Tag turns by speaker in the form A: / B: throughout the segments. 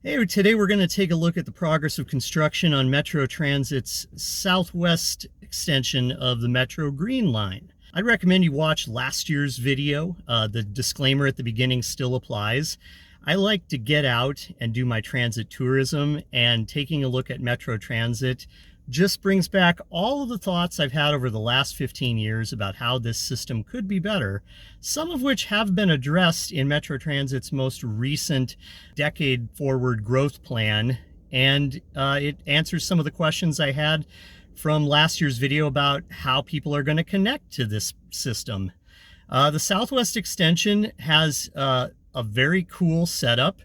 A: Hey, today we're going to take a look at the progress of construction on Metro Transit's Southwest extension of the Metro Green Line. I'd recommend you watch last year's video. The disclaimer at the beginning still applies. I like to get out and do my transit tourism, and taking a look at Metro Transit just brings back all of the thoughts I've had over the last 15 years about how this system could be better, some of which have been addressed in Metro Transit's most recent decade forward growth plan. And it answers some of the questions I had from last year's video about how people are going to connect to this system. The Southwest extension has a very cool setup.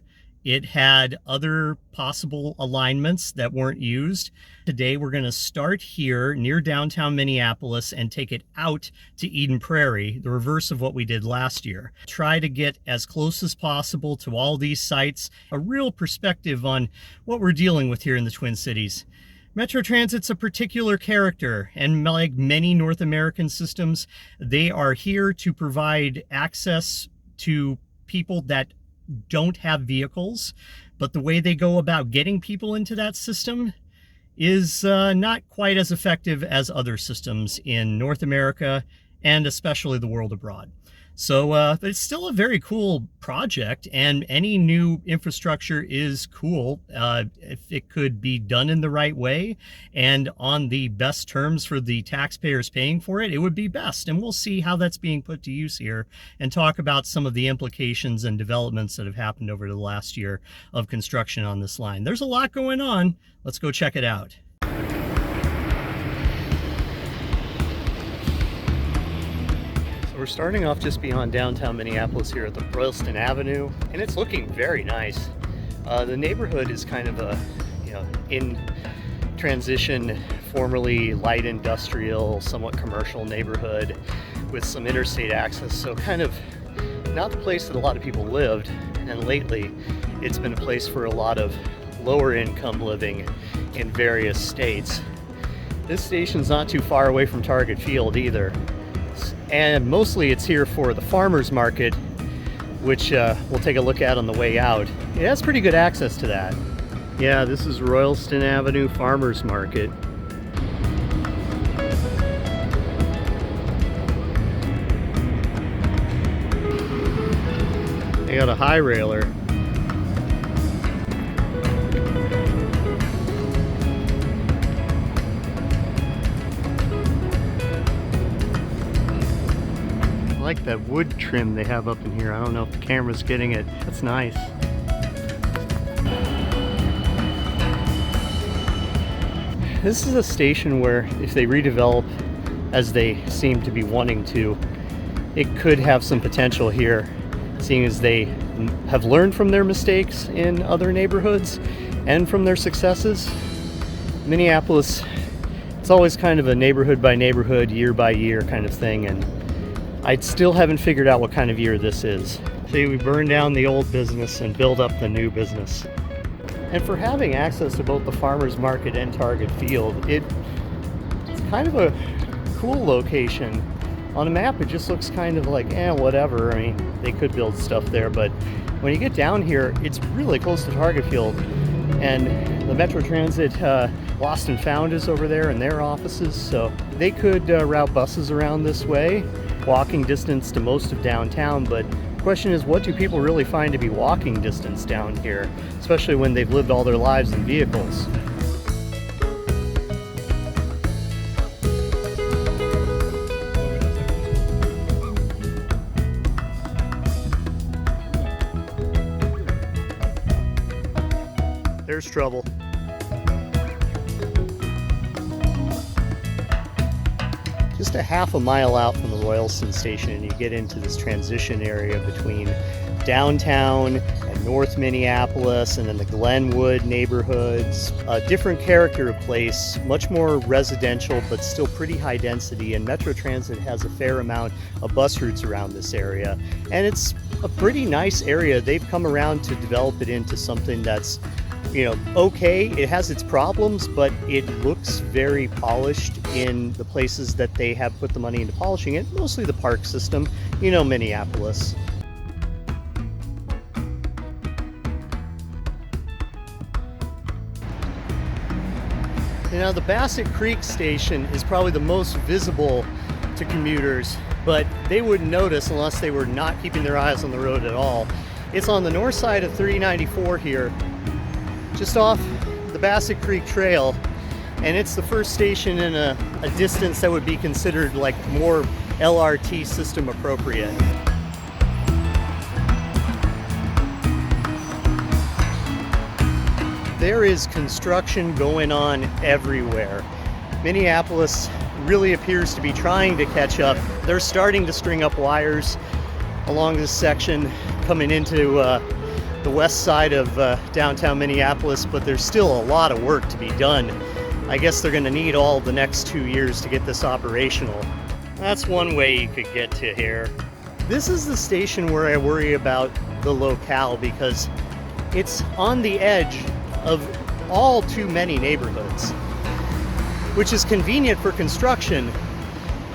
A: It had other possible alignments that weren't used. Today we're going to start here near downtown Minneapolis and take it out to Eden Prairie, the reverse of what we did last year. Try to get as close as possible to all these sites, a real perspective on what we're dealing with here in the Twin Cities. Metro Transit's a particular character, and like many North American systems, they are here to provide access to people that don't have vehicles, but the way they go about getting people into that system is not quite as effective as other systems in North America and especially the world abroad. So but it's still a very cool project, and any new infrastructure is cool if it could be done in the right way and on the best terms for the taxpayers paying for it. It would be best, and we'll see how that's being put to use here and talk about some of the implications and developments that have happened over the last year of construction on this line. There's a lot going on. Let's go check it out. We're starting off just beyond downtown Minneapolis here at the Royalston Avenue, and it's looking very nice. The neighborhood is kind of a, in transition, formerly light industrial, somewhat commercial neighborhood with some interstate access, so kind of not the place that a lot of people lived, and lately it's been a place for a lot of lower income living in various states. This station's not too far away from Target Field either. And mostly it's here for the farmers market, which we'll take a look at on the way out. It has pretty good access to that. Yeah, this is Royalston Avenue Farmers Market. They got a high railer. I like that wood trim they have up in here. I don't know if the camera's getting it. That's nice. This is a station where if they redevelop as they seem to be wanting to, it could have some potential here, seeing as they have learned from their mistakes in other neighborhoods and from their successes. Minneapolis, it's always kind of a neighborhood by neighborhood, year by year kind of thing, and I still haven't figured out what kind of year this is. See, we burned down the old business and build up the new business. And for having access to both the farmers market and Target Field, it's kind of a cool location. On a map, it just looks kind of like, whatever. I mean, they could build stuff there, but when you get down here, it's really close to Target Field. And the Metro Transit Lost and Found is over there in their offices, so they could route buses around this way. Walking distance to most of downtown, but the question is, what do people really find to be walking distance down here, especially when they've lived all their lives in vehicles? There's trouble. Just a half a mile out from the Royalston station, you get into this transition area between downtown and North Minneapolis and then the Glenwood neighborhoods. A different character of place, much more residential but still pretty high density, and Metro Transit has a fair amount of bus routes around this area. And it's a pretty nice area. They've come around to develop it into something that's okay. It has its problems, but it looks very polished in the places that they have put the money into polishing it, mostly the park system, Minneapolis. Now, the Basset Creek station is probably the most visible to commuters, but they wouldn't notice unless they were not keeping their eyes on the road at all. It's on the north side of 394 here, just off the Basset Creek Trail, and it's the first station in a distance that would be considered like more LRT system appropriate. There is construction going on everywhere. Minneapolis really appears to be trying to catch up. They're starting to string up wires along this section coming into the west side of downtown Minneapolis, but there's still a lot of work to be done. I guess they're going to need all the next 2 years to get this operational. That's one way you could get to here. This is the station where I worry about the locale because it's on the edge of all too many neighborhoods, which is convenient for construction,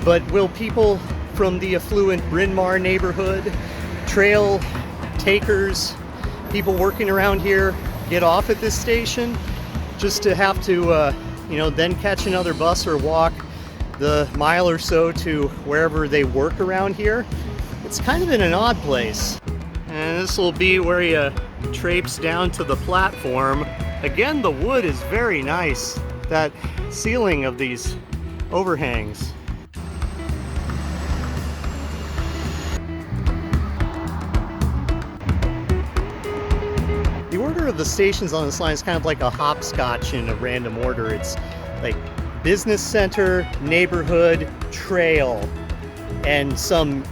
A: but will people from the affluent Bryn Mawr neighborhood, trail takers, people working around here get off at this station just to have to then catch another bus or walk the mile or so to wherever they work around here? It's kind of in an odd place. And this will be where you traipse down to the platform. Again, the wood is very nice. That ceiling of these overhangs. The order of the stations on this line is kind of like a hopscotch in a random order. It's like business center, neighborhood, trail, and some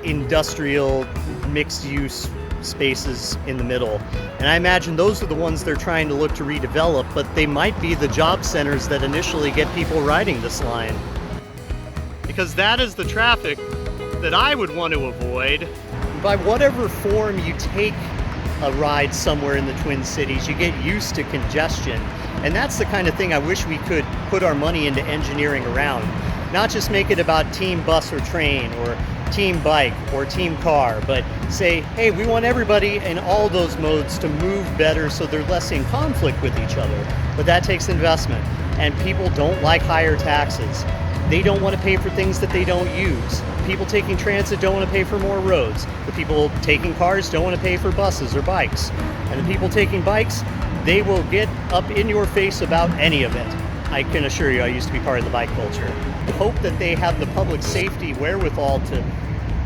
A: industrial mixed-use spaces in the middle. And I imagine those are the ones they're trying to look to redevelop, but they might be the job centers that initially get people riding this line. Because that is the traffic that I would want to avoid. By whatever form you take a ride somewhere in the Twin Cities, you get used to congestion. And that's the kind of thing I wish we could put our money into engineering around. Not just make it about team bus or train or team bike or team car, but say, hey, we want everybody in all those modes to move better so they're less in conflict with each other. But that takes investment, and people don't like higher taxes. They don't want to pay for things that they don't use. People taking transit don't want to pay for more roads. The people taking cars don't want to pay for buses or bikes. And the people taking bikes, they will get up in your face about any of it. I can assure you, I used to be part of the bike culture. I hope that they have the public safety wherewithal to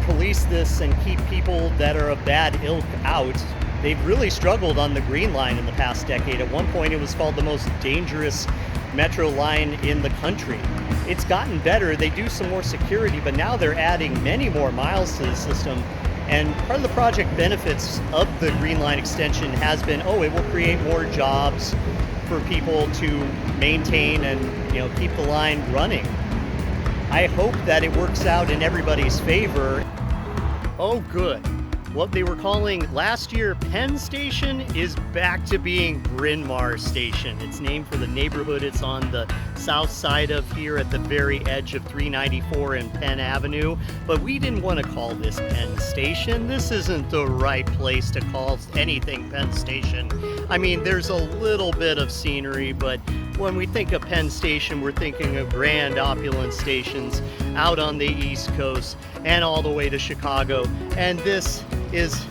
A: police this and keep people that are of bad ilk out. They've really struggled on the Green Line in the past decade. At one point, it was called the most dangerous metro line in the country. It's gotten better. They do some more security, but now they're adding many more miles to the system. And part of the project benefits of the Green Line extension has been, it will create more jobs for people to maintain and keep the line running. I hope that it works out in everybody's favor. Oh, good. What they were calling last year Penn Station is back to being Bryn Mawr Station. It's named for the neighborhood it's on the south side of here at the very edge of 394 and Penn Avenue. But we didn't want to call this Penn Station. This isn't the right place to call anything Penn Station. I mean, there's a little bit of scenery, but when we think of Penn Station, we're thinking of grand, opulent stations out on the East Coast and all the way to Chicago. And this is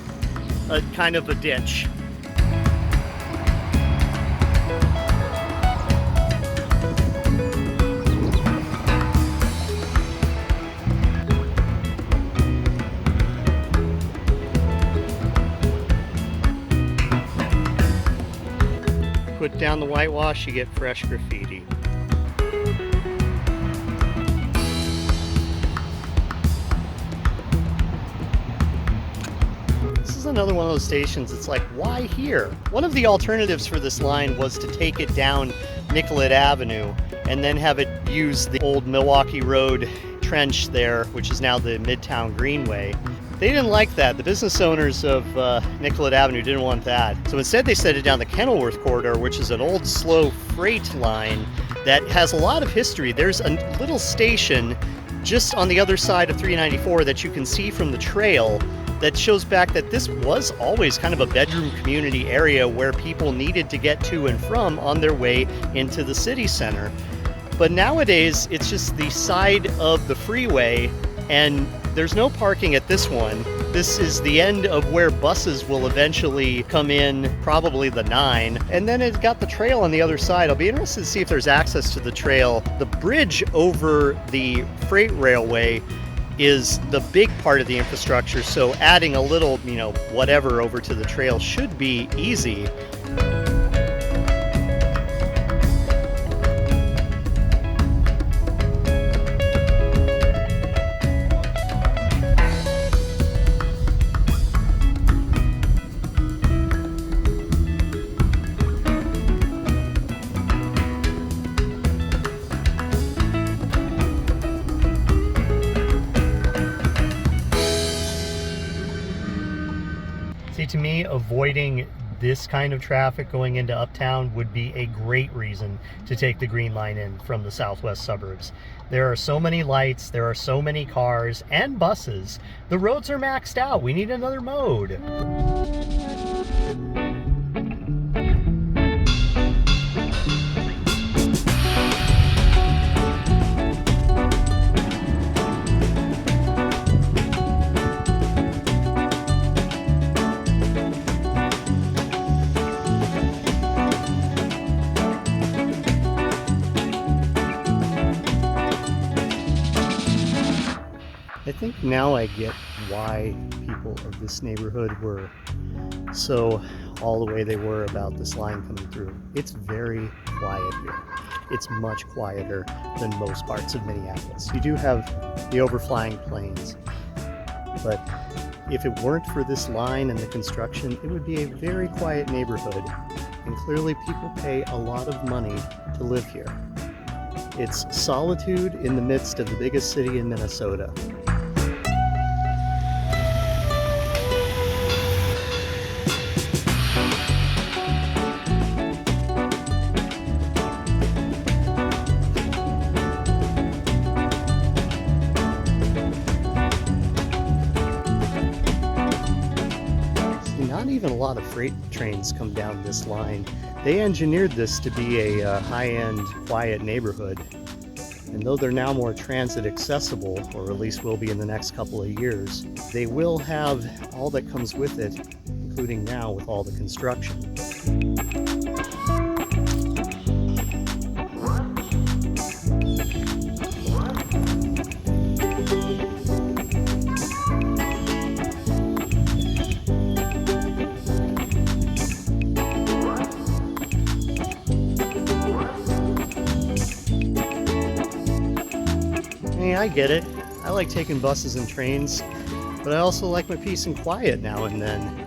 A: a kind of a ditch. Put down the whitewash, you get fresh graffiti. This is another one of those stations, it's like, why here? One of the alternatives for this line was to take it down Nicollet Avenue and then have it use the old Milwaukee Road trench there, which is now the Midtown Greenway. They didn't like that. The business owners of Nicollet Avenue didn't want that. So instead they set it down the Kenilworth corridor, which is an old slow freight line that has a lot of history. There's a little station just on the other side of 394 that you can see from the trail that shows back that this was always kind of a bedroom community area where people needed to get to and from on their way into the city center. But nowadays, it's just the side of the freeway, and there's no parking at this one. This is the end of where buses will eventually come in, probably the 9. And then it's got the trail on the other side. I'll be interested to see if there's access to the trail. The bridge over the freight railway is the big part of the infrastructure, so adding a little, whatever over to the trail should be easy. See, to me, avoiding this kind of traffic going into Uptown would be a great reason to take the Green Line in from the southwest suburbs. There are so many lights, there are so many cars and buses. The roads are maxed out. We need another mode. I think now I get why people of this neighborhood were so all the way they were about this line coming through. It's very quiet here. It's much quieter than most parts of Minneapolis. You do have the overflying planes, but if it weren't for this line and the construction, it would be a very quiet neighborhood. And clearly people pay a lot of money to live here. It's solitude in the midst of the biggest city in Minnesota. Not even a lot of freight trains come down this line. They engineered this to be a high-end, quiet neighborhood. And though they're now more transit accessible, or at least will be in the next couple of years, they will have all that comes with it, including now with all the construction. I get it. I like taking buses and trains, but I also like my peace and quiet now and then.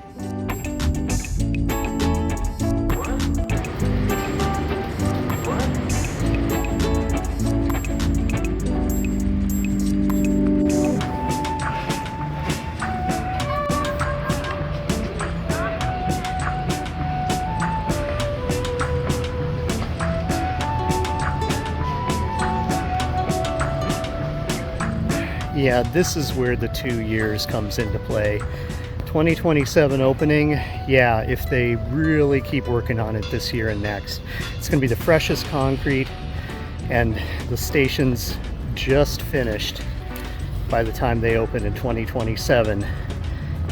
A: Yeah, this is where the 2 years comes into play. 2027 opening, yeah, if they really keep working on it this year and next. It's going to be the freshest concrete, and the station's just finished by the time they open in 2027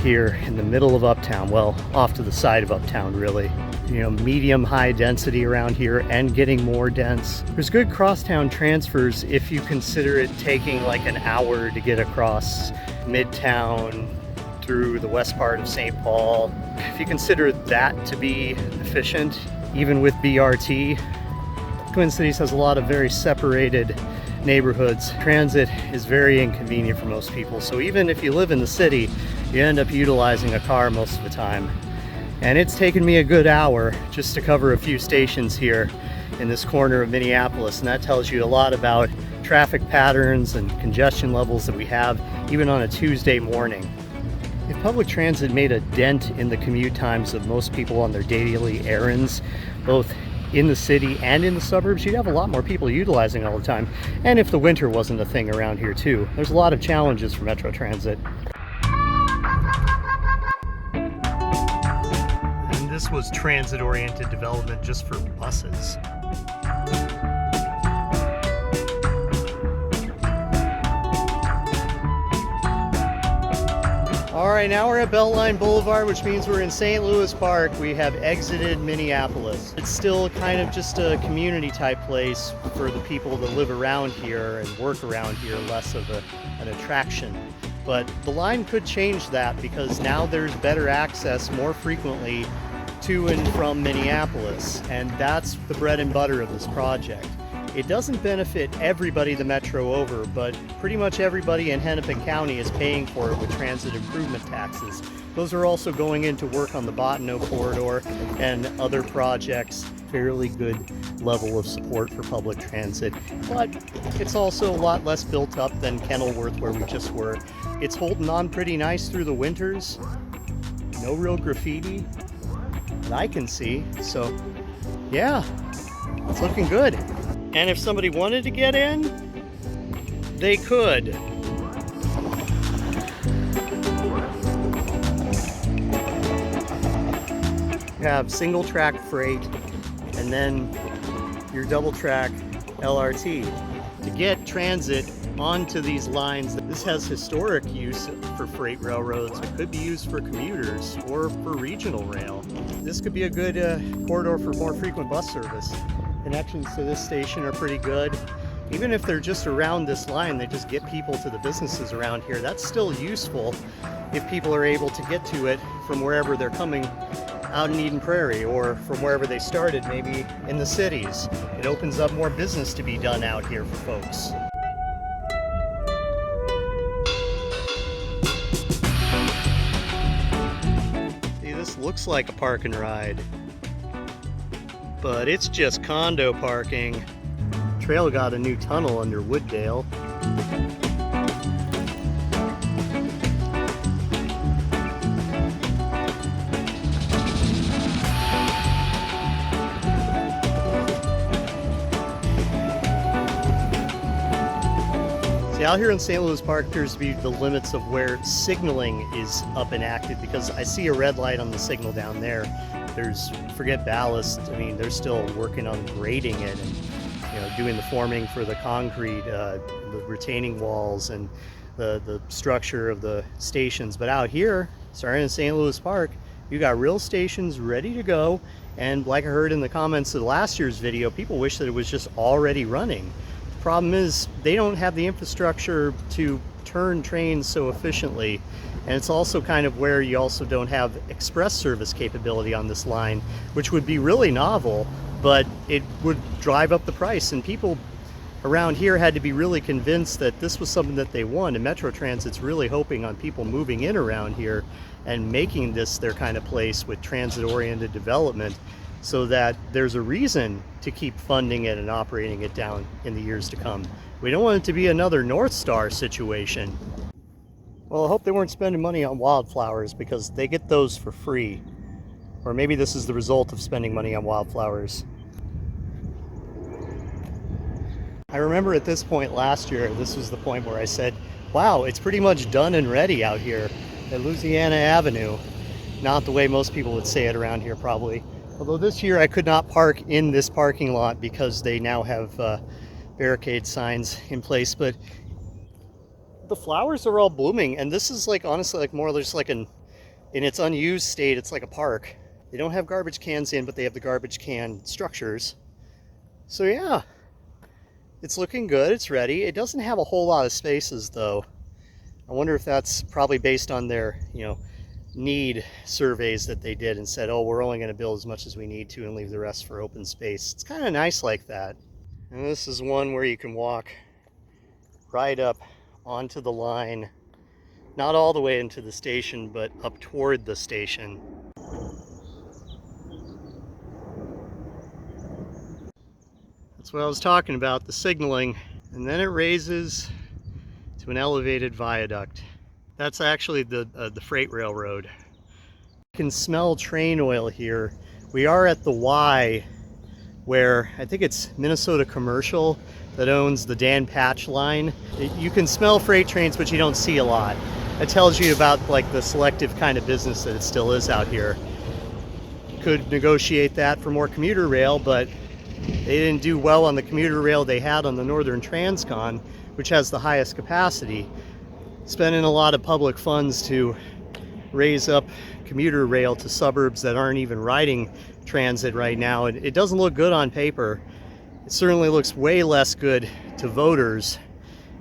A: here in the middle of Uptown. Well, off to the side of Uptown, really. Medium high density around here and getting more dense. There's good crosstown transfers if you consider it taking like an hour to get across Midtown through the west part of St. Paul. If you consider that to be efficient, even with BRT, Twin Cities has a lot of very separated neighborhoods. Transit is very inconvenient for most people, so even if you live in the city, you end up utilizing a car most of the time. And it's taken me a good hour just to cover a few stations here in this corner of Minneapolis, and that tells you a lot about traffic patterns and congestion levels that we have even on a Tuesday morning. If public transit made a dent in the commute times of most people on their daily errands, both in the city and in the suburbs, you'd have a lot more people utilizing it all the time. And if the winter wasn't a thing around here too, there's a lot of challenges for Metro Transit. this was transit-oriented development just for buses. All right, now we're at Beltline Boulevard, which means we're in St. Louis Park. We have exited Minneapolis. It's still kind of just a community type place for the people that live around here and work around here, less of an attraction. But the line could change that because now there's better access more frequently to and from Minneapolis, and that's the bread and butter of this project. It doesn't benefit everybody the metro over, but pretty much everybody in Hennepin County is paying for it with transit improvement taxes. Those are also going into work on the Bottineau corridor and other projects. Fairly good level of support for public transit, but it's also a lot less built up than Kenilworth, where we just were. It's holding on pretty nice through the winters. No real graffiti that I can see, so yeah, it's looking good. And if somebody wanted to get in, they could. You have single track freight and then your double track LRT. To get transit onto these lines, this has historic use for freight railroads. It could be used for commuters or for regional rail. This could be a good corridor for more frequent bus service. Connections to this station are pretty good. Even if they're just around this line, they just get people to the businesses around here. That's still useful if people are able to get to it from wherever they're coming out in Eden Prairie or from wherever they started, maybe in the cities. It opens up more business to be done out here for folks. See, this looks like a park and ride, but it's just condo parking. Trail got a new tunnel under Wooddale. See, out here in St. Louis Park appears to be the limits of where signaling is up and active, because I see a red light on the signal down there. There's, forget ballast, I mean, they're still working on grading it and, you know, doing the forming for the concrete, the retaining walls and the structure of the stations. But out here, starting in St. Louis Park, you got real stations ready to go. And like I heard in the comments of last year's video, people wish that it was just already running. The problem is they don't have the infrastructure to turn trains so efficiently. And it's also kind of where you also don't have express service capability on this line, which would be really novel, but it would drive up the price. And people around here had to be really convinced that this was something that they want. And Metro Transit's really hoping on people moving in around here and making this their kind of place with transit-oriented development, so that there's a reason to keep funding it and operating it down in the years to come. We don't want it to be another North Star situation. Well, I hope they weren't spending money on wildflowers, because they get those for free. Or maybe this is the result of spending money on wildflowers. I remember at this point last year, this was the point where I said, wow, it's pretty much done and ready out here at Louisiana Avenue. Not the way most people would say it around here, probably. Although this year I could not park in this parking lot because they now have barricade signs in place. But the flowers are all blooming, and this is like, honestly, like more or less like in its unused state, it's like a park. They don't have garbage cans in, but they have the garbage can structures. So yeah, it's looking good, it's ready. It doesn't have a whole lot of spaces though. I wonder if that's probably based on their, you know, need surveys that they did and said, oh, we're only going to build as much as we need to and leave the rest for open space. It's kind of nice like that. And this is one where you can walk right up onto the line, not all the way into the station, but up toward the station. That's what I was talking about, the signaling. And then it raises to an elevated viaduct. That's actually the freight railroad. You can smell train oil here. We are at the Y, where I think it's Minnesota Commercial that owns the Dan Patch line. You can smell freight trains, but you don't see a lot. It tells you about like the selective kind of business that it still is out here. could negotiate that for more commuter rail, but they didn't do well on the commuter rail they had on the Northern Transcon, which has the highest capacity, spending a lot of public funds to raise up commuter rail to suburbs that aren't even riding transit right now. It doesn't look good on paper. It certainly looks way less good to voters.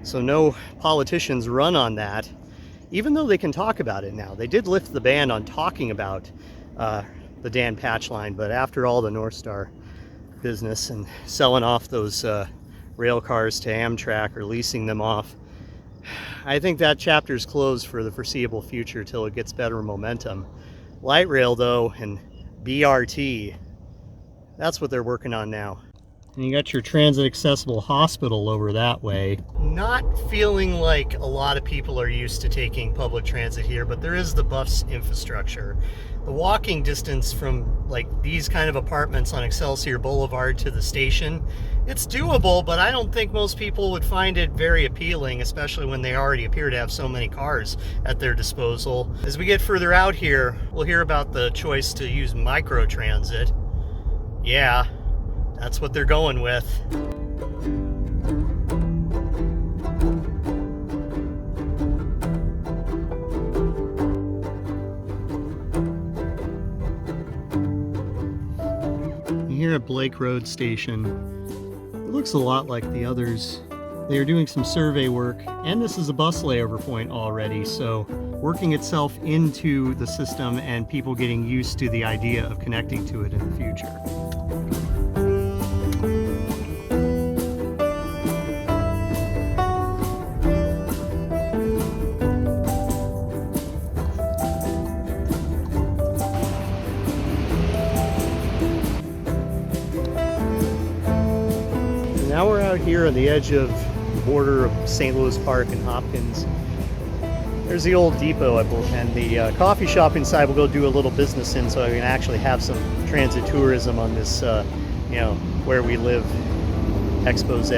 A: So no politicians run on that, even though they can talk about it now. They did lift the ban on talking about the Dan Patch line, but after all the North Star business and selling off those rail cars to Amtrak or leasing them off, I think that chapter's closed for the foreseeable future till it gets better momentum. Light rail though, and BRT, that's what they're working on now. And you got your transit accessible hospital over that way. Not feeling like a lot of people are used to taking public transit here, but there is the bus infrastructure. The walking distance from like these kind of apartments on Excelsior Boulevard to the station, it's doable, but I don't think most people would find it very appealing, especially when they already appear to have so many cars at their disposal. As we get further out here, we'll hear about the choice to use microtransit. Yeah, that's what they're going with. Here at Blake Road Station, it looks a lot like the others. They are doing some survey work, and this is a bus layover point already, so working itself into the system and people getting used to the idea of connecting to it in the future. Now we're out here on the edge of the border of St. Louis Park and Hopkins. There's the old depot, and the coffee shop inside we'll go do a little business in, so I can actually have some transit tourism on this, where we live expose.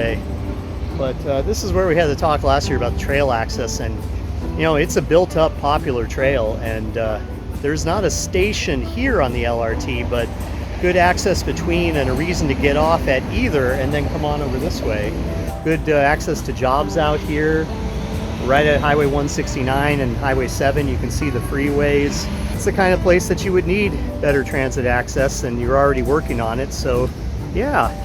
A: But this is where we had the talk last year about the trail access, and it's a built-up popular trail, and there's not a station here on the LRT, but good access between and a reason to get off at either and then come on over this way. Good access to jobs out here. Right at Highway 169 and Highway 7, you can see the freeways. It's the kind of place that you would need better transit access, and you're already working on it, so yeah.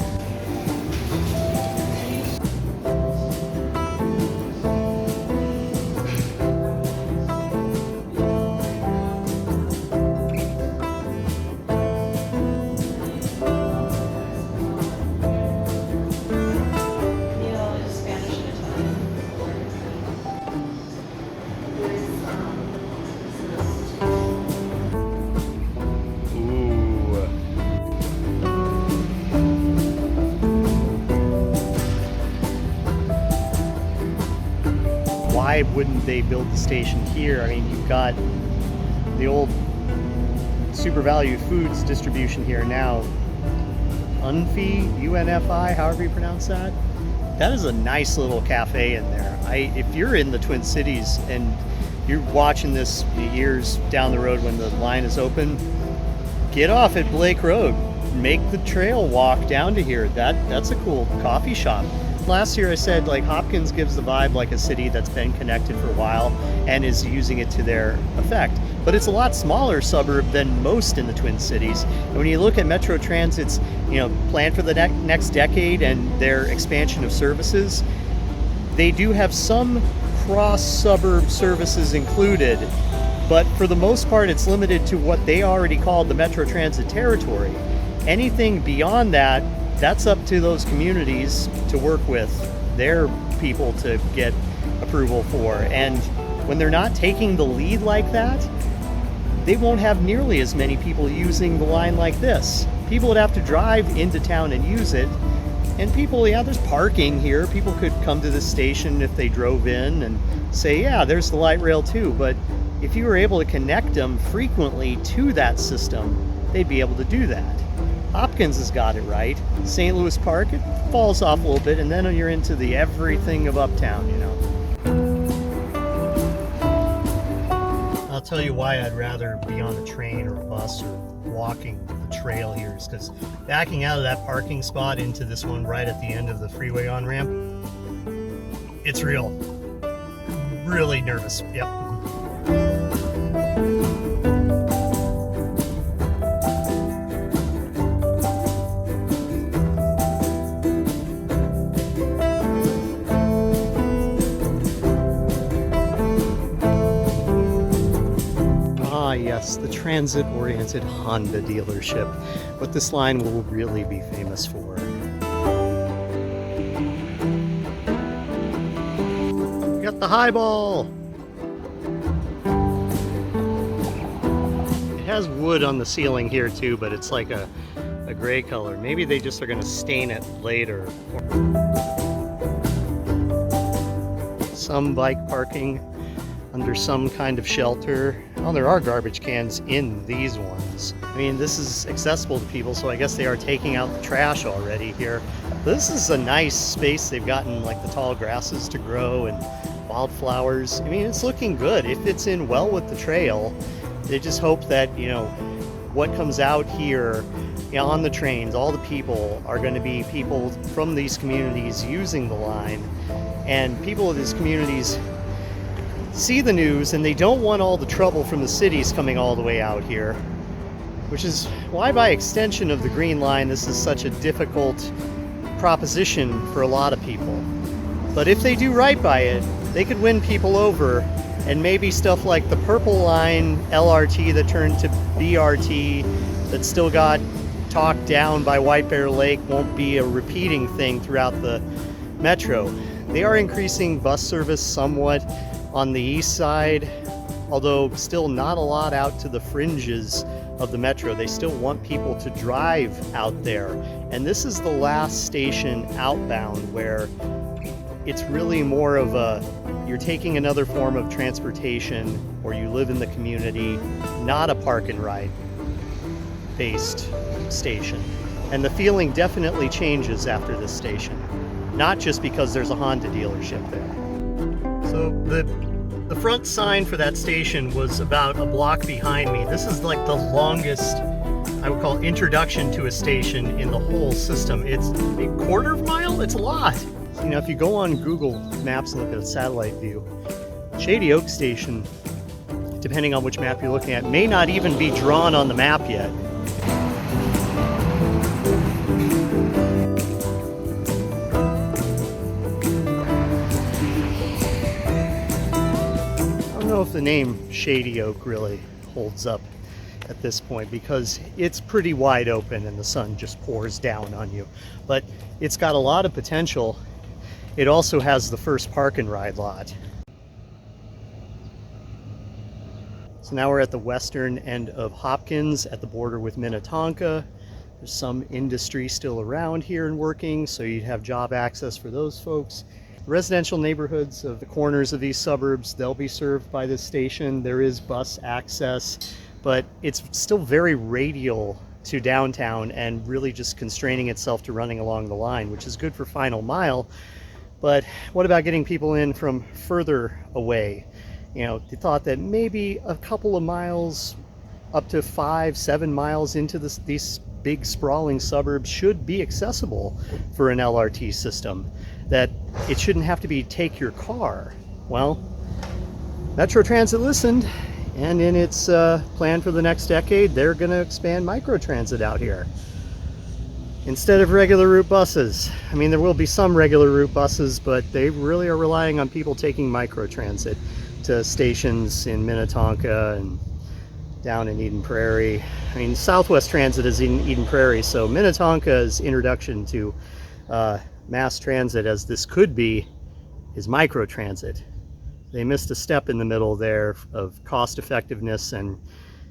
A: Why wouldn't they build the station here? I mean, you've got the old super value foods distribution here now. UNFI, however you pronounce that. That is a nice little cafe in there. If you're in the Twin Cities and you're watching this years down the road when the line is open, get off at Blake Road. Make the trail walk down to here. That's a cool coffee shop. Last year I said like Hopkins gives the vibe like a city that's been connected for a while and is using it to their effect. But it's a lot smaller suburb than most in the Twin Cities. And when you look at Metro Transit's plan for the next decade and their expansion of services, they do have some cross-suburb services included, but for the most part it's limited to what they already called the Metro Transit territory. Anything beyond that, that's up to those communities to work with their people to get approval for. And when they're not taking the lead like that, they won't have nearly as many people using the line like this. People would have to drive into town and use it. And people, there's parking here. People could come to this station if they drove in and say, yeah, there's the light rail too. But if you were able to connect them frequently to that system, they'd be able to do that. Hopkins has got it right. St. Louis Park, it falls off a little bit, and then you're into the everything of Uptown, I'll tell you why I'd rather be on a train or a bus or walking the trail here is because backing out of that parking spot into this one right at the end of the freeway on-ramp, it's real. Really nervous. Yep. Yes, the transit-oriented Honda dealership, what this line will really be famous for. We got the highball! It has wood on the ceiling here too, but it's like a gray color. Maybe they just are going to stain it later. Some bike parking under some kind of shelter. Oh, there are garbage cans in these ones. I mean, this is accessible to people, so I guess they are taking out the trash already here. This is a nice space. They've gotten like the tall grasses to grow and wildflowers. I mean, it's looking good. It fits in well with the trail. They just hope that, you know, what comes out here on the trains, all the people are going to be people from these communities using the line, and people of these communities see the news and they don't want all the trouble from the cities coming all the way out here, which is why by extension of the Green Line this is such a difficult proposition for a lot of people. But if they do right by it, they could win people over, and maybe stuff like the Purple Line LRT that turned to BRT that still got talked down by White Bear Lake won't be a repeating thing throughout the metro. They are increasing bus service somewhat on the east side, although still not a lot out to the fringes of the metro. They still want people to drive out there. And this is the last station outbound where it's really more of a, you're taking another form of transportation, or you live in the community, not a park and ride based station. And the feeling definitely changes after this station, not just because there's a Honda dealership there. So the front sign for that station was about a block behind me. This is like the longest, I would call, introduction to a station in the whole system. It's a quarter of a mile. It's a lot. You know, if you go on Google Maps and look at a satellite view, Shady Oak Station, depending on which map you're looking at, may not even be drawn on the map yet. I don't know if the name Shady Oak really holds up at this point, because it's pretty wide open and the sun just pours down on you. But it's got a lot of potential. It also has the first park and ride lot. So now we're at the western end of Hopkins at the border with Minnetonka. There's some industry still around here and working, so you'd have job access for those folks. Residential neighborhoods of the corners of these suburbs, they'll be served by this station. There is bus access, but it's still very radial to downtown and really just constraining itself to running along the line, which is good for final mile. But what about getting people in from further away? You know, they thought that maybe a couple of miles, up to 5-7 miles into these big sprawling suburbs should be accessible for an LRT system, that it shouldn't have to be take your car. Well, Metro Transit listened, and in its plan for the next decade, they're going to expand microtransit out here instead of regular route buses. I mean, there will be some regular route buses, but they really are relying on people taking microtransit to stations in Minnetonka and down in Eden Prairie. I mean, Southwest Transit is in Eden Prairie, so Minnetonka's introduction to mass transit, as this could be, is microtransit. They missed a step in the middle there of cost effectiveness and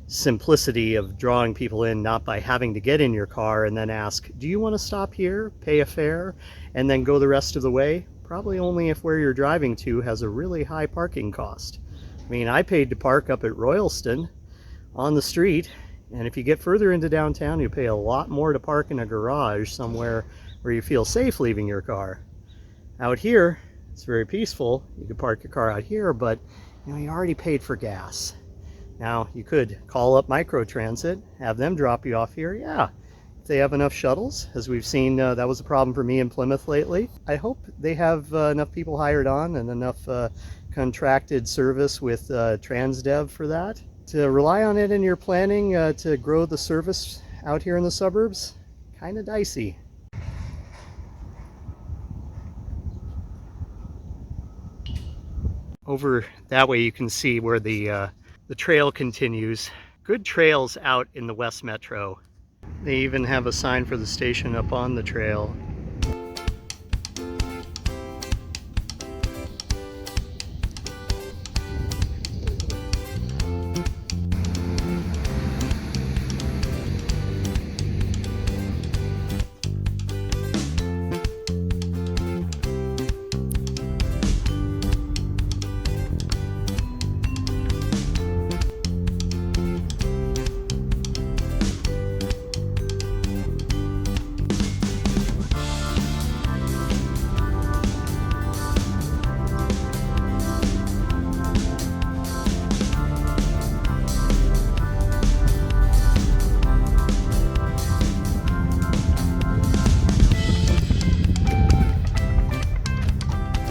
A: simplicity of drawing people in, not by having to get in your car and then ask, do you want to stop here, pay a fare, and then go the rest of the way? Probably only if where you're driving to has a really high parking cost. I mean, I paid to park up at Royalston on the street, and if you get further into downtown, you pay a lot more to park in a garage somewhere where you feel safe leaving your car. Out here, it's very peaceful. You can park your car out here, but you know, you already paid for gas. Now, you could call up microtransit, have them drop you off here. Yeah, if they have enough shuttles, as we've seen, that was a problem for me in Plymouth lately. I hope they have enough people hired on and enough contracted service with Transdev for that. To rely on it in your planning to grow the service out here in the suburbs, kind of dicey. Over that way you can see where the trail continues. Good trails out in the West Metro. They even have a sign for the station up on the trail.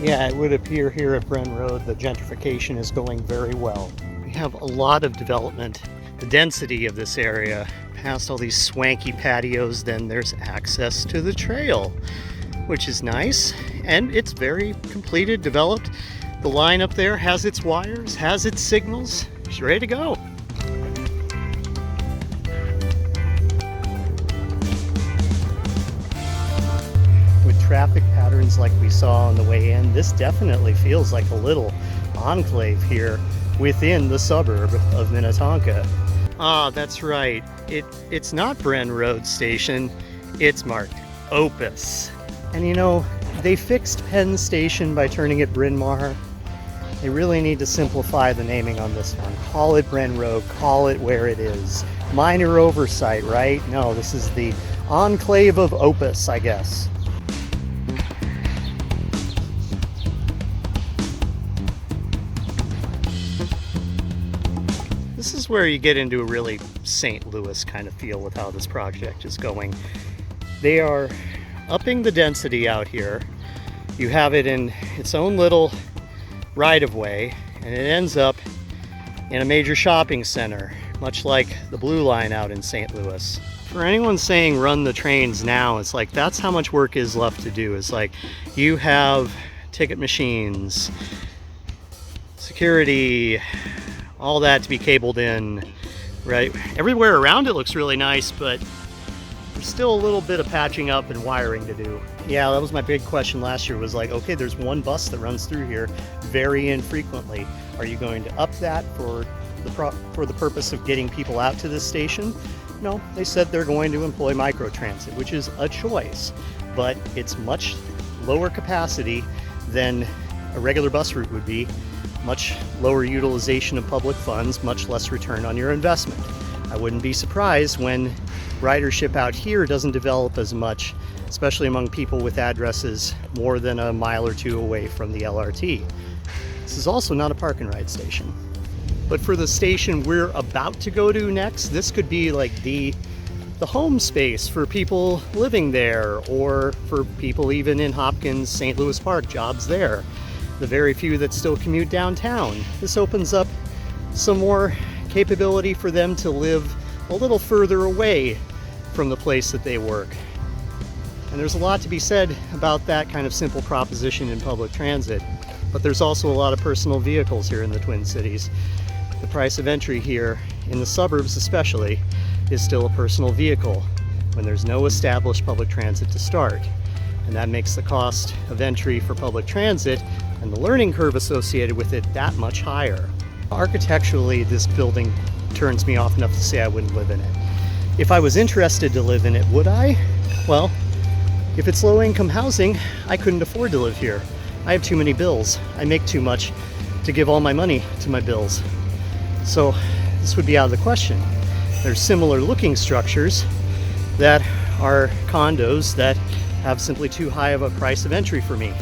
A: Yeah, it would appear here at Bren Road the gentrification is going very well. We have a lot of development. The density of this area, past all these swanky patios, then there's access to the trail, which is nice. And it's very completed, developed. The line up there has its wires, has its signals. It's ready to go. Traffic patterns like we saw on the way in, this definitely feels like a little enclave here within the suburb of Minnetonka. Ah, that's right. It's not Bren Road Station, it's marked Opus. And you know, they fixed Penn Station by turning it Bryn Mawr. They really need to simplify the naming on this one. Call it Bren Road, call it where it is. Minor oversight, right? No, this is the enclave of Opus, I guess. This is where you get into a really St. Louis kind of feel with how this project is going. They are upping the density out here. You have it in its own little right-of-way, and it ends up in a major shopping center, much like the Blue Line out in St. Louis. For anyone saying run the trains now, it's like that's how much work is left to do. It's like you have ticket machines, security, all that to be cabled in, right? Everywhere around it looks really nice, but there's still a little bit of patching up and wiring to do. Yeah, that was my big question last year, was like, okay, there's one bus that runs through here very infrequently. Are you going to up that for the purpose of getting people out to this station? No, they said they're going to employ microtransit, which is a choice, but it's much lower capacity than a regular bus route would be. Much lower utilization of public funds, much less return on your investment. I wouldn't be surprised when ridership out here doesn't develop as much, especially among people with addresses more than a mile or two away from the LRT. This is also not a park and ride station. But for the station we're about to go to next, this could be like the home space for people living there, or for people even in Hopkins, St. Louis Park, jobs there. The very few that still commute downtown. This opens up some more capability for them to live a little further away from the place that they work. And there's a lot to be said about that kind of simple proposition in public transit, but there's also a lot of personal vehicles here in the Twin Cities. The price of entry here, in the suburbs especially, is still a personal vehicle when there's no established public transit to start. And that makes the cost of entry for public transit and the learning curve associated with it that much higher. Architecturally, this building turns me off enough to say I wouldn't live in it. If I was interested to live in it, would I? Well, if it's low-income housing, I couldn't afford to live here. I have too many bills. I make too much to give all my money to my bills. So this would be out of the question. There's similar looking structures that are condos that have simply too high of a price of entry for me.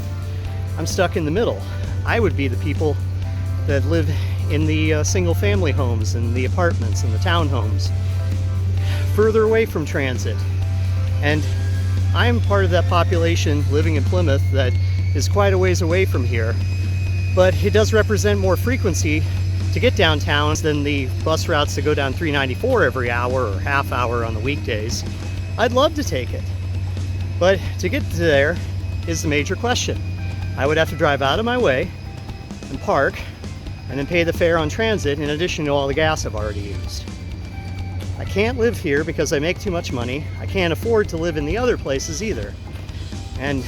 A: I'm stuck in the middle. I would be the people that live in the single family homes and the apartments and the townhomes, further away from transit. And I'm part of that population living in Plymouth that is quite a ways away from here, but it does represent more frequency to get downtown than the bus routes that go down 394 every hour or half hour on the weekdays. I'd love to take it, but to get to there is the major question. I would have to drive out of my way and park and then pay the fare on transit in addition to all the gas I've already used. I can't live here because I make too much money. I can't afford to live in the other places either. And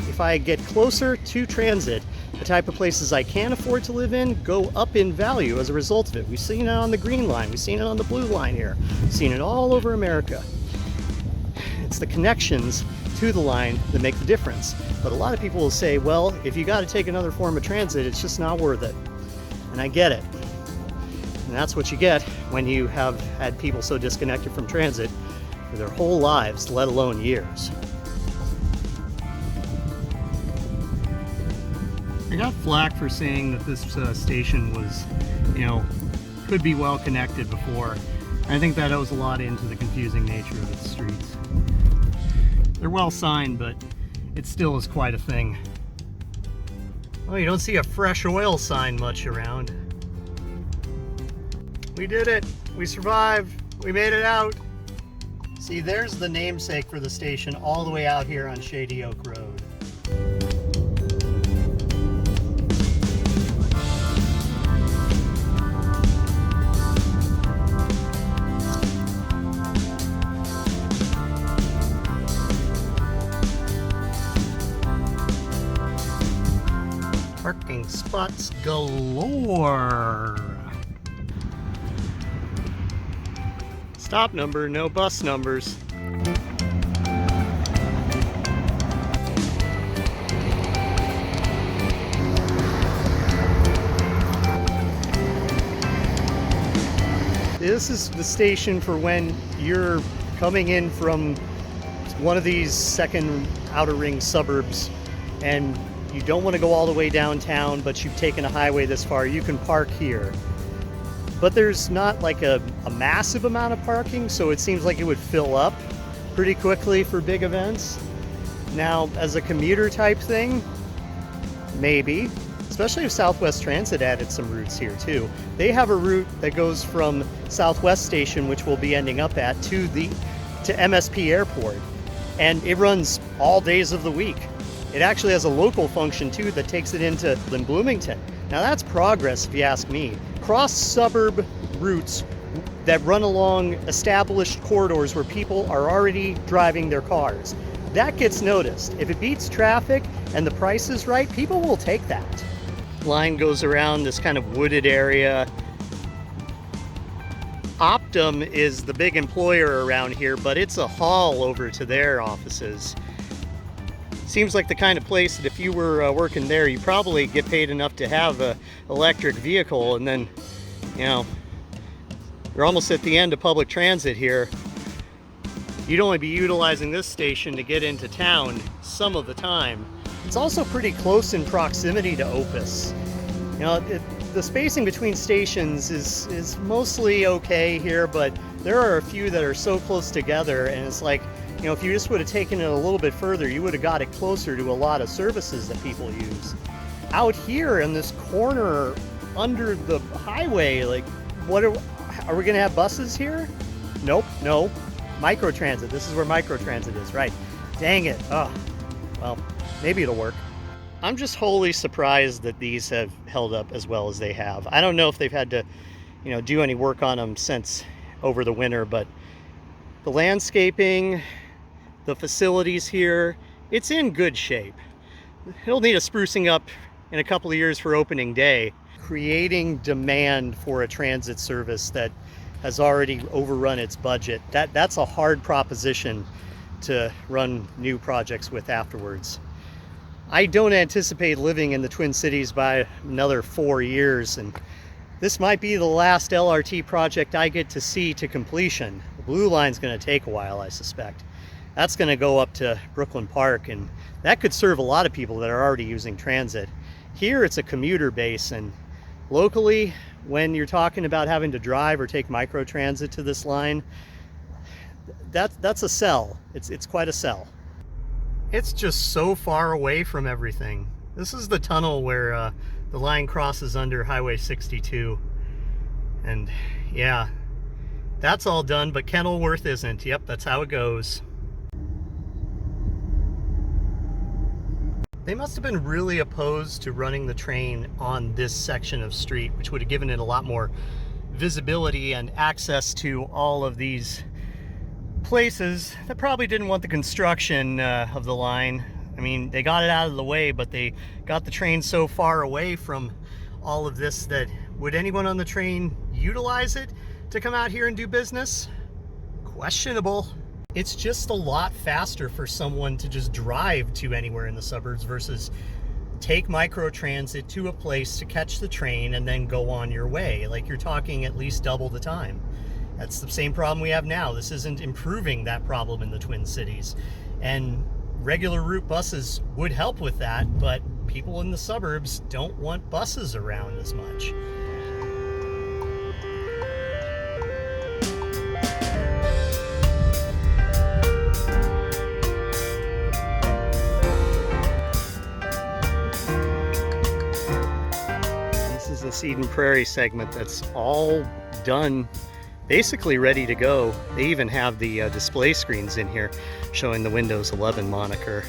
A: if I get closer to transit, the type of places I can afford to live in go up in value as a result of it. We've seen it on the green line, we've seen it on the blue line here, we've seen it all over America. It's the connections to the line that make the difference. But a lot of people will say, well, if you got to take another form of transit, it's just not worth it. And I get it. And that's what you get when you have had people so disconnected from transit for their whole lives, let alone years. I got flack for saying that this station was, could be well connected before. I think that owes a lot into the confusing nature of its streets. They're well signed, but it still is quite a thing. Oh, you don't see a fresh oil sign much around. We did it! We survived! We made it out! See, there's the namesake for the station all the way out here on Shady Oak Road. Parking spots galore. Stop number, no bus numbers. This is the station for when you're coming in from one of these second outer ring suburbs and you don't want to go all the way downtown, but you've taken a highway this far, you can park here. But there's not like a massive amount of parking, so it seems like it would fill up pretty quickly for big events. Now, as a commuter type thing, maybe, especially if Southwest Transit added some routes here too. They have a route that goes from Southwest Station, which we'll be ending up at, to MSP Airport, and it runs all days of the week. It actually has a local function too that takes it into Bloomington. Now that's progress if you ask me. Cross-suburb routes that run along established corridors where people are already driving their cars. That gets noticed. If it beats traffic and the price is right, people will take that. Line goes around this kind of wooded area. Optum is the big employer around here, but it's a haul over to their offices. Seems like the kind of place that if you were working there, you probably get paid enough to have an electric vehicle, and then, you're almost at the end of public transit here. You'd only be utilizing this station to get into town some of the time. It's also pretty close in proximity to Opus. The spacing between stations is mostly okay here, but there are a few that are so close together, and it's like, if you just would have taken it a little bit further, you would have got it closer to a lot of services that people use. Out here in this corner under the highway, like, are we gonna have buses here? Nope, no. Microtransit, this is where microtransit is, right. Dang it, oh, well, maybe it'll work. I'm just wholly surprised that these have held up as well as they have. I don't know if they've had to, do any work on them since over the winter, but the landscaping, the facilities here, it's in good shape. It'll need a sprucing up in a couple of years for opening day. Creating demand for a transit service that has already overrun its budget, that's a hard proposition to run new projects with afterwards. I don't anticipate living in the Twin Cities by another 4 years, and this might be the last LRT project I get to see to completion. The Blue Line's going to take a while, I suspect. That's going to go up to Brooklyn Park, and that could serve a lot of people that are already using transit. Here it's a commuter base, and locally when you're talking about having to drive or take microtransit to this line, that's a sell. It's quite a sell. It's just so far away from everything. This is the tunnel where the line crosses under Highway 62. And yeah, that's all done, but Kenilworth isn't. Yep, that's how it goes. They must have been really opposed to running the train on this section of street, which would have given it a lot more visibility and access to all of these places that probably didn't want the construction of the line. I mean, they got it out of the way, but they got the train so far away from all of this that would anyone on the train utilize it to come out here and do business? Questionable. It's just a lot faster for someone to just drive to anywhere in the suburbs versus take microtransit to a place to catch the train and then go on your way. Like, you're talking at least double the time. That's the same problem we have now. This isn't improving that problem in the Twin Cities. And regular route buses would help with that, but people in the suburbs don't want buses around as much. This Eden Prairie segment that's all done, basically ready to go. They even have the display screens in here showing the Windows 11 moniker.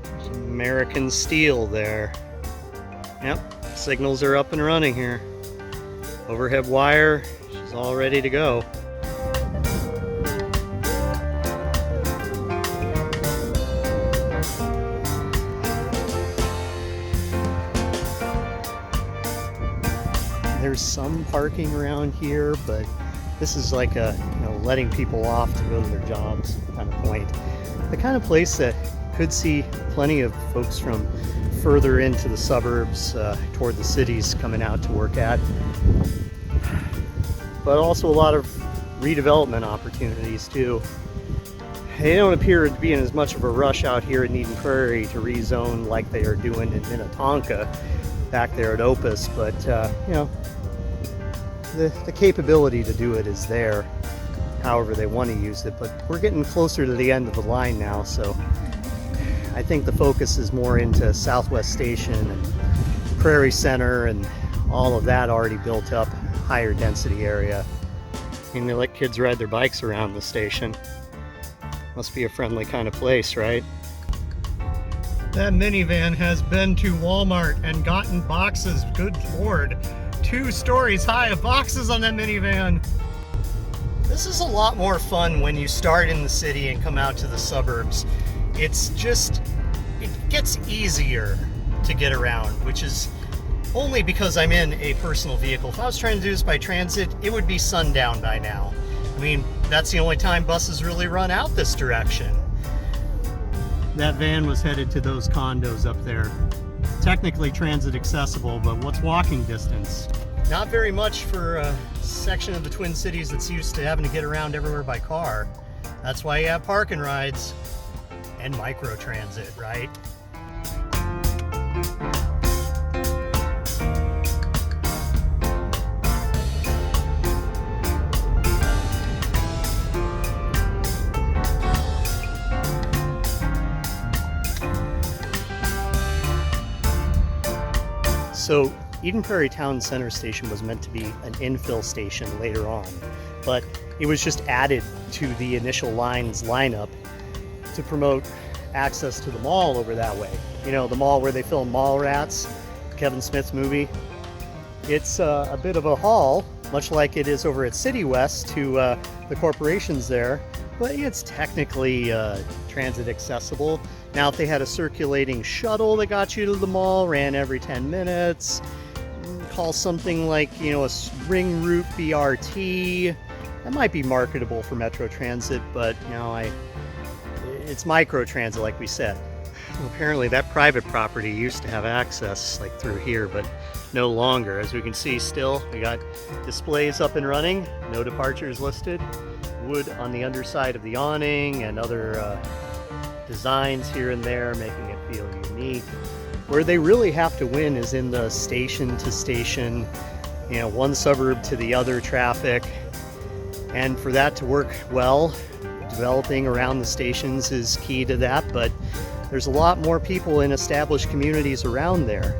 A: There's American steel there. Yep, signals are up and running here. Overhead wire, she's all ready to go. There's some parking around here, but this is like a, letting people off to go to their jobs kind of point. The kind of place that could see plenty of folks from further into the suburbs toward the cities coming out to work at, but also a lot of redevelopment opportunities too. They don't appear to be in as much of a rush out here in Eden Prairie to rezone like they are doing in Minnetonka back there at Opus, but the capability to do it is there, however they want to use it. But we're getting closer to the end of the line now, so I think the focus is more into Southwest Station and Prairie Center and all of that already built up, higher density area. I mean, they let kids ride their bikes around the station. Must be a friendly kind of place, right? That minivan has been to Walmart and gotten boxes, good Lord. 2 stories high of boxes on that minivan. This is a lot more fun when you start in the city and come out to the suburbs. It's just, it gets easier to get around, which is only because I'm in a personal vehicle. If I was trying to do this by transit, it would be sundown by now. I mean, that's the only time buses really run out this direction. That van was headed to those condos up there. Technically transit accessible, but what's walking distance? Not very much for a section of the Twin Cities that's used to having to get around everywhere by car. That's why you have parking rides and microtransit, right? So Eden Prairie Town Center Station was meant to be an infill station later on, but it was just added to the initial line's lineup to promote access to the mall over that way. You know, the mall where they film Mallrats, Kevin Smith's movie. It's a bit of a haul, much like it is over at City West to the corporations there, but it's technically transit accessible. Now, if they had a circulating shuttle that got you to the mall, ran every 10 minutes, call something like, a ring route BRT, that might be marketable for Metro Transit, but it's microtransit, like we said. Well, apparently that private property used to have access like through here, but no longer. As we can see, still we got displays up and running, no departures listed, wood on the underside of the awning, and other designs here and there, making it feel unique. Where they really have to win is in the station to station one suburb to the other traffic. And for that to work well, developing around the stations is key to that, but there's a lot more people in established communities around there.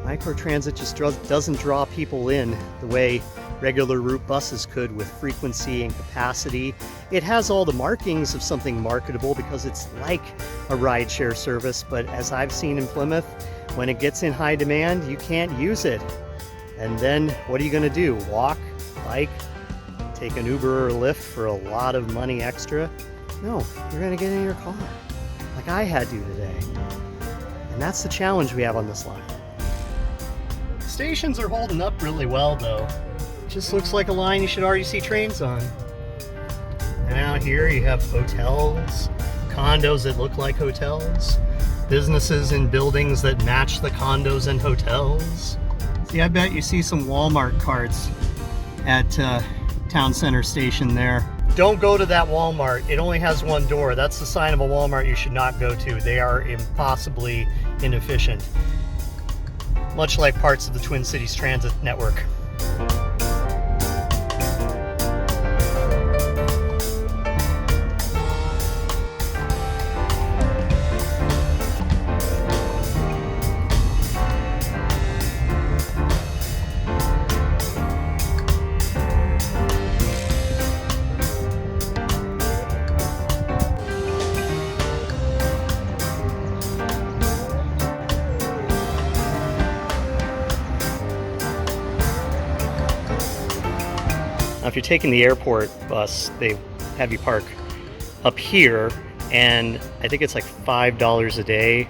A: Microtransit just doesn't draw people in the way regular route buses could with frequency and capacity. It has all the markings of something marketable because it's like a rideshare service, but as I've seen in Plymouth, when it gets in high demand, you can't use it. And then what are you going to do? Walk? Bike? Take an Uber or a Lyft for a lot of money extra? No, you're going to get in your car, like I had to today. And that's the challenge we have on this line. Stations are holding up really well though. Just looks like a line you should already see trains on. And out here you have hotels, condos that look like hotels, businesses in buildings that match the condos and hotels. See, I bet you see some Walmart carts at Town Center Station there. Don't go to that Walmart. It only has one door. That's the sign of a Walmart you should not go to. They are impossibly inefficient. Much like parts of the Twin Cities Transit network. Now, if you're taking the airport bus, they have you park up here, and I think it's like $5 a day.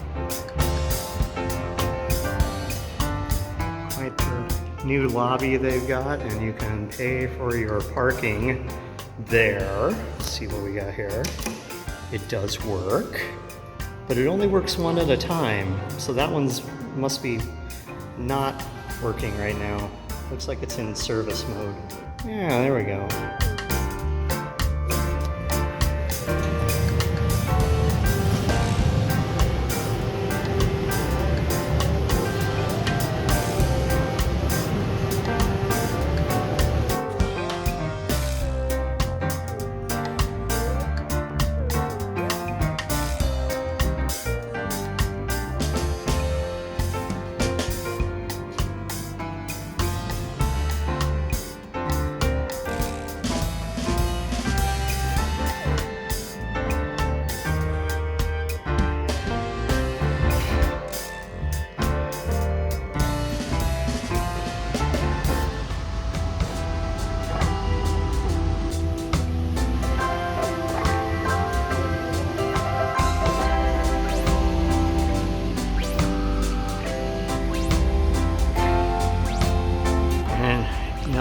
A: Quite the new lobby they've got, and you can pay for your parking there. Let's see what we got here. It does work, but it only works one at a time, so that one's must be not working right now. Looks like it's in service mode. Yeah, there we go.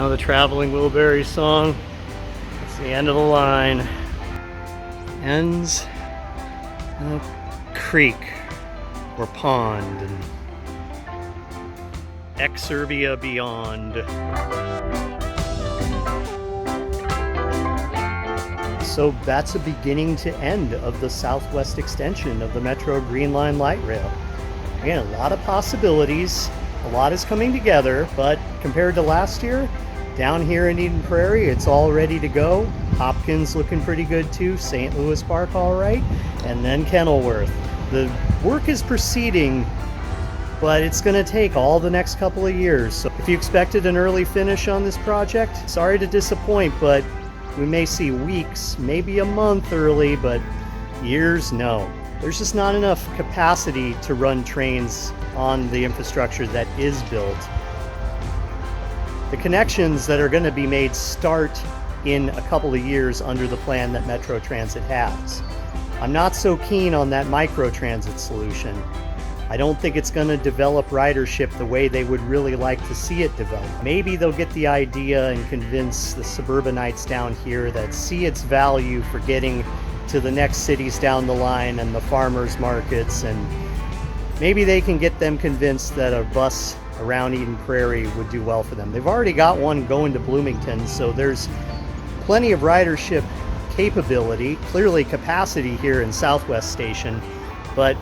A: The Traveling Wilbury song. It's the end of the line. Ends in a creek or pond and exurbia beyond. So that's a beginning to end of the Southwest extension of the Metro Green Line Light Rail. Again, a lot of possibilities. A lot is coming together, but compared to last year, down here in Eden Prairie, it's all ready to go. Hopkins looking pretty good too. St. Louis Park all right. And then Kenilworth. The work is proceeding, but it's going to take all the next couple of years. So if you expected an early finish on this project, sorry to disappoint, but we may see weeks, maybe a month early, but years, no. There's just not enough capacity to run trains on the infrastructure that is built. The connections that are going to be made start in a couple of years under the plan that Metro Transit has. I'm not so keen on that microtransit solution. I don't think it's going to develop ridership the way they would really like to see it develop. Maybe they'll get the idea and convince the suburbanites down here that see its value for getting to the next cities down the line and the farmers markets, and maybe they can get them convinced that a bus around Eden Prairie would do well for them. They've already got one going to Bloomington, so there's plenty of ridership capability, clearly capacity here in Southwest Station, but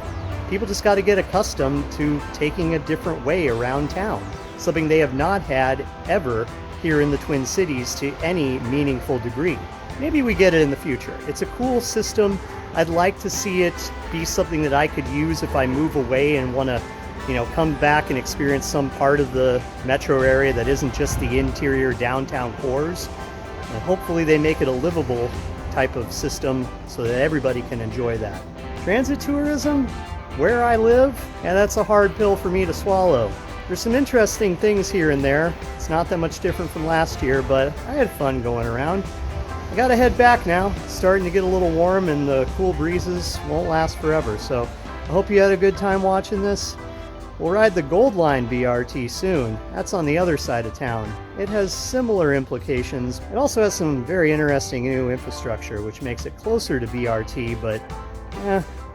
A: people just got to get accustomed to taking a different way around town. something they have not had ever here in the Twin Cities to any meaningful degree. Maybe we get it in the future. It's a cool system. I'd like to see it be something that I could use if I move away and want to, come back and experience some part of the metro area that isn't just the interior downtown cores. And hopefully they make it a livable type of system so that everybody can enjoy that. Transit tourism, where I live, yeah, that's a hard pill for me to swallow. There's some interesting things here and there. It's not that much different from last year, but I had fun going around. I gotta head back now. It's starting to get a little warm and the cool breezes won't last forever, so I hope you had a good time watching this. We'll ride the Gold Line BRT soon. That's on the other side of town. It has similar implications. It also has some very interesting new infrastructure, which makes it closer to BRT, but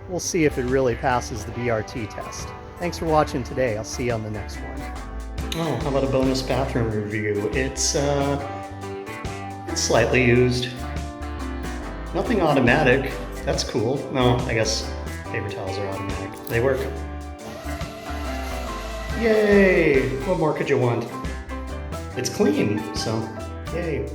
A: we'll see if it really passes the BRT test. Thanks for watching today. I'll see you on the next one. Oh, how about a bonus bathroom review? It's slightly used. Nothing automatic. That's cool. No, I guess paper towels are automatic. They work. Yay! What more could you want? It's clean, so yay.